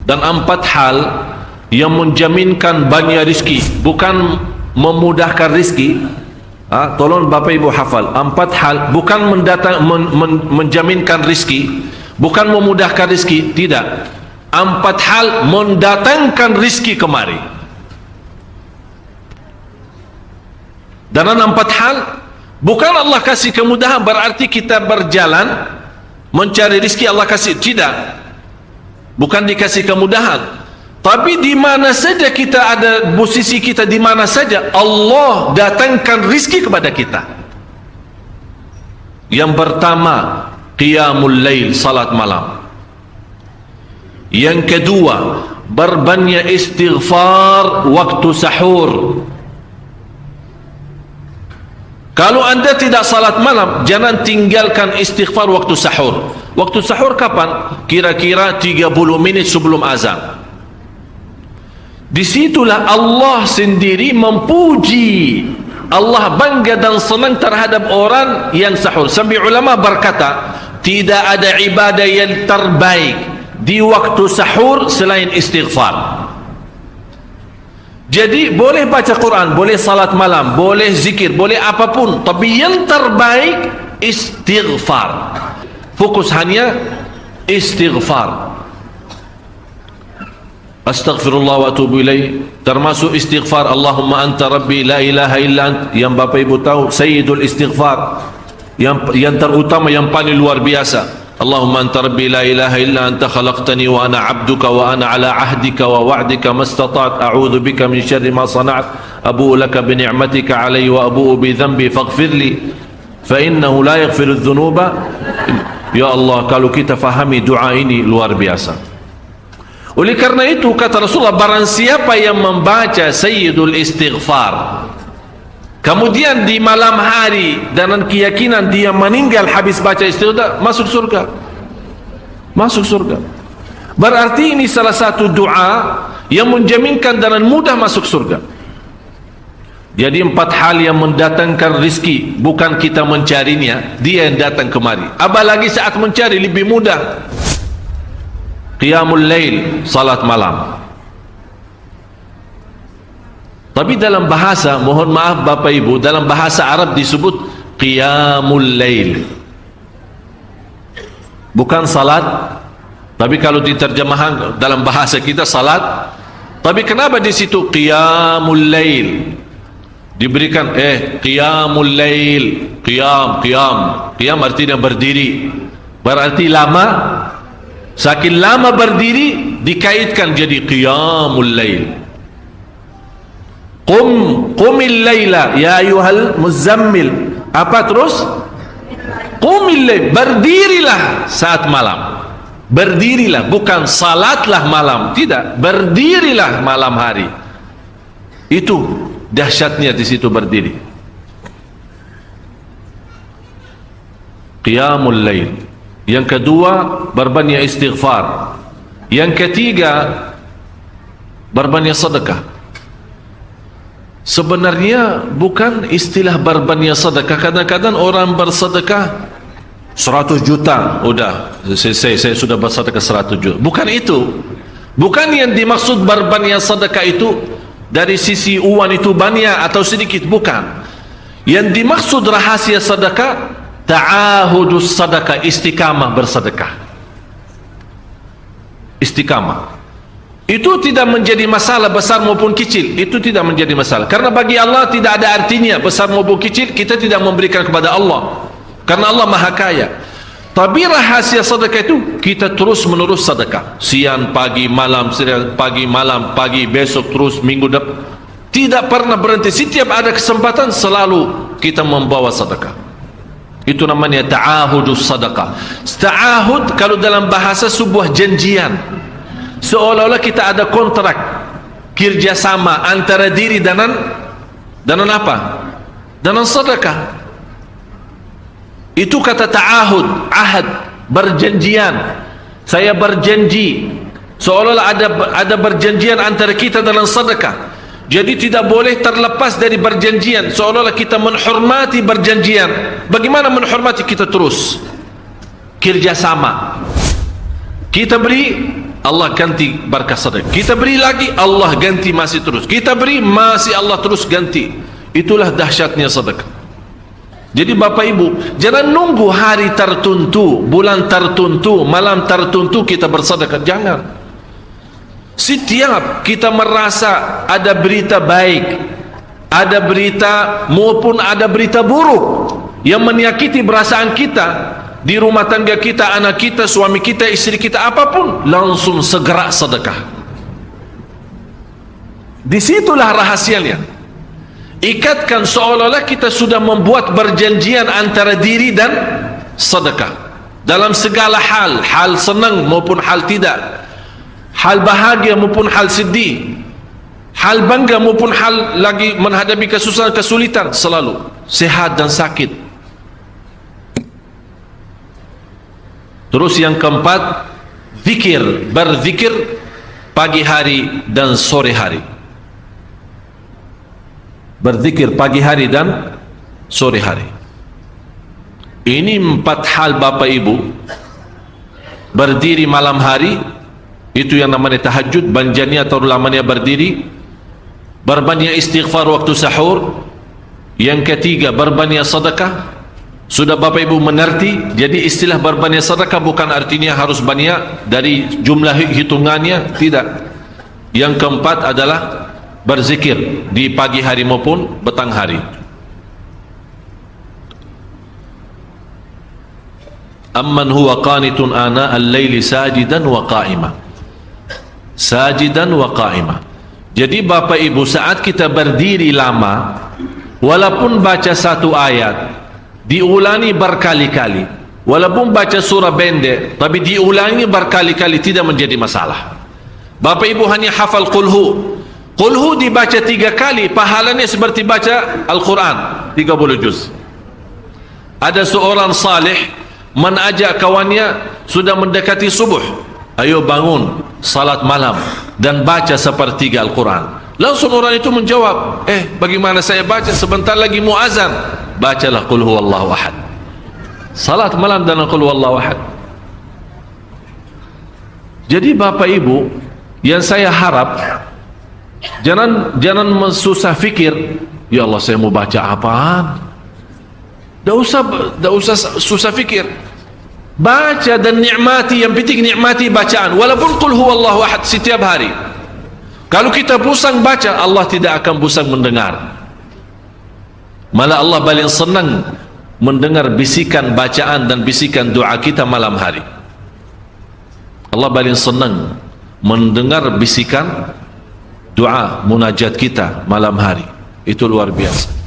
dan 4 hal yang menjaminkan banyak rizki, bukan memudahkan rizki. Tolong Bapak Ibu hafal, 4 hal bukan menjaminkan rizki, bukan memudahkan rizki, tidak. 4 hal mendatangkan rizki kemari. Dan 4 hal bukan Allah kasih kemudahan berarti kita berjalan mencari rizki Allah kasih, tidak. Bukan dikasih kemudahan, tapi di mana saja kita ada, posisi kita di mana saja, Allah datangkan rizki kepada kita. Yang pertama, qiyamul lail, salat malam. Yang kedua, berbanyak istighfar waktu sahur. Kalau anda tidak salat malam, jangan tinggalkan istighfar waktu sahur. Waktu sahur kapan? Kira-kira 30 menit sebelum azan. Disitulah Allah sendiri memuji, Allah bangga dan senang terhadap orang yang sahur. Sampai ulama berkata, tidak ada ibadah yang terbaik di waktu sahur selain istighfar. Jadi boleh baca Quran, boleh salat malam, boleh zikir, boleh apapun, tapi yang terbaik istighfar. Fokus hanya istighfar. Astaghfirullah wa atubu ilaih, termasuk istighfar Allahumma anta rabbi la ilaha illa ant, yang Bapak Ibu tahu sayyidul istighfar, yang terutama, yang paling luar biasa. Allahumma anta rabbi la ilaha illa anta khalaqtani wa ana abduka wa ana ala ahdika wa wa'dika mastata'at a'udzu bika min syarri ma sana'at abu'u laka bi ni'matika alayya wa abu'u bi dhanbi faghfir li fa innahu la yaghfiru dzunuba. Ya Allah, kalau kita fahami doa ini luar biasa. Oleh karena itu kata Rasulullah, barang siapa yang membaca sayyidul istighfar, kemudian di malam hari dengan keyakinan dia meninggal habis baca istighfar, masuk surga. Masuk surga. Berarti ini salah satu doa yang menjaminkan dengan mudah masuk surga. Jadi 4 hal yang mendatangkan rizki, bukan kita mencarinya, dia yang datang kemari. Apalagi saat mencari lebih mudah. Qiyamul lail, salat malam. Tapi dalam bahasa, mohon maaf Bapak Ibu, dalam bahasa Arab disebut qiyamul lail, bukan salat. Tapi kalau diterjemahkan dalam bahasa kita salat. Tapi kenapa di situ qiyamul lail diberikan qiyamul lail, qiyam artinya berdiri, berarti lama. Saking lama berdiri dikaitkan jadi qiyamul lail. Qumil laila ya ayyuhal muzammil. Apa terus? Qumil lail, berdirilah saat malam. Berdirilah, bukan salatlah malam, tidak, berdirilah malam hari. Itu dahsyatnya di situ berdiri. Qiyamul lail. Yang kedua, berbanyak istighfar. Yang ketiga, berbanyak sedekah. Sebenarnya bukan istilah berbanyak sedekah. Kadang-kadang orang bersedekah 100 juta, udah saya sudah bersedekah 100 juta. Bukan itu. Bukan yang dimaksud berbanyak sedekah itu dari sisi uang itu banyak atau sedikit, bukan. Yang dimaksud rahasia sedekah, ta'ahudus sadaqah, istiqamah bersedekah. Istiqamah itu tidak menjadi masalah besar maupun kecil, itu tidak menjadi masalah, karena bagi Allah tidak ada artinya besar maupun kecil. Kita tidak memberikan kepada Allah karena Allah maha kaya. Tapi rahasia sedekah itu kita terus menerus sedekah, siang pagi malam, siang pagi malam, pagi besok terus, minggu depan, tidak pernah berhenti. Setiap ada kesempatan selalu kita membawa sedekah. Itu namanya ta'ahudus sadaqah. Ta'ahud kalau dalam bahasa sebuah janjian, seolah-olah kita ada kontrak kerjasama antara diri dengan apa? Dengan sedekah. Itu kata ta'ahud, ahad, berjanjian. Saya berjanji, seolah-olah ada berjanjian antara kita dalam sedekah. Jadi tidak boleh terlepas dari berjanjian, seolah-olah kita menghormati berjanjian. Bagaimana menghormati? Kita terus kerjasama. Kita beri, Allah ganti berkah sedekah. Kita beri lagi, Allah ganti masih terus. Kita beri, masih Allah terus ganti. Itulah dahsyatnya sedekah. Jadi Bapak Ibu, jangan nunggu hari tertentu, bulan tertentu, malam tertentu kita bersedekah. Jangan. Setiap kita merasa ada berita baik, ada berita maupun ada berita buruk yang menyakiti perasaan kita di rumah tangga kita, anak kita, suami kita, istri kita, apapun, langsung segera sedekah. Disitulah rahasianya. Ikatkan seolah-olah kita sudah membuat perjanjian antara diri dan sedekah dalam segala hal, hal senang maupun hal tidak, hal bahagia maupun hal sedih, hal bangga maupun hal lagi menghadapi kesusahan, kesulitan, selalu sehat dan sakit. Terus yang keempat, zikir, berzikir pagi hari dan sore hari. Berzikir pagi hari dan sore hari. Ini 4 hal Bapak Ibu. Berdiri malam hari, itu yang namanya tahajud, banjani atau lamanya berdiri. Berbanyak istighfar waktu sahur. Yang ketiga, berbanyak sedekah. Sudah Bapak Ibu mengerti? Jadi istilah berbanyak sedekah bukan artinya harus banyak dari jumlah hitungannya, tidak. Yang keempat adalah berzikir di pagi hari maupun petang hari. Amman huwa qanitun ana al-laili sajidan wa qa'ima. Sajidan wa qa'ima. Jadi Bapak Ibu, saat kita berdiri lama, walaupun baca satu ayat, diulangi berkali-kali, walaupun baca surah pendek, tapi diulangi berkali-kali, tidak menjadi masalah. Bapak Ibu hanya hafal qulhu. Qulhu dibaca 3 kali, pahalanya seperti baca Al-Quran 30 juz. Ada seorang salih mengajak kawannya, sudah mendekati subuh, ayo bangun salat malam dan baca sepertiga Al-Quran. Langsung orang itu menjawab, bagaimana saya baca, sebentar lagi mau azan. Bacalah qul huwallahu ahad, salat malam dan qul huwallahu ahad. Jadi Bapak Ibu, yang saya harap, jangan susah fikir, ya Allah saya mau baca apaan. Tidak usah susah fikir. Baca dan nikmati, yang penting nikmati bacaan. Walaupun qul huwallahu ahad setiap hari. Kalau kita pusing baca, Allah tidak akan pusing mendengar. Malah Allah paling senang mendengar bisikan bacaan dan bisikan doa kita malam hari. Allah paling senang mendengar bisikan doa munajat kita malam hari. Itu luar biasa.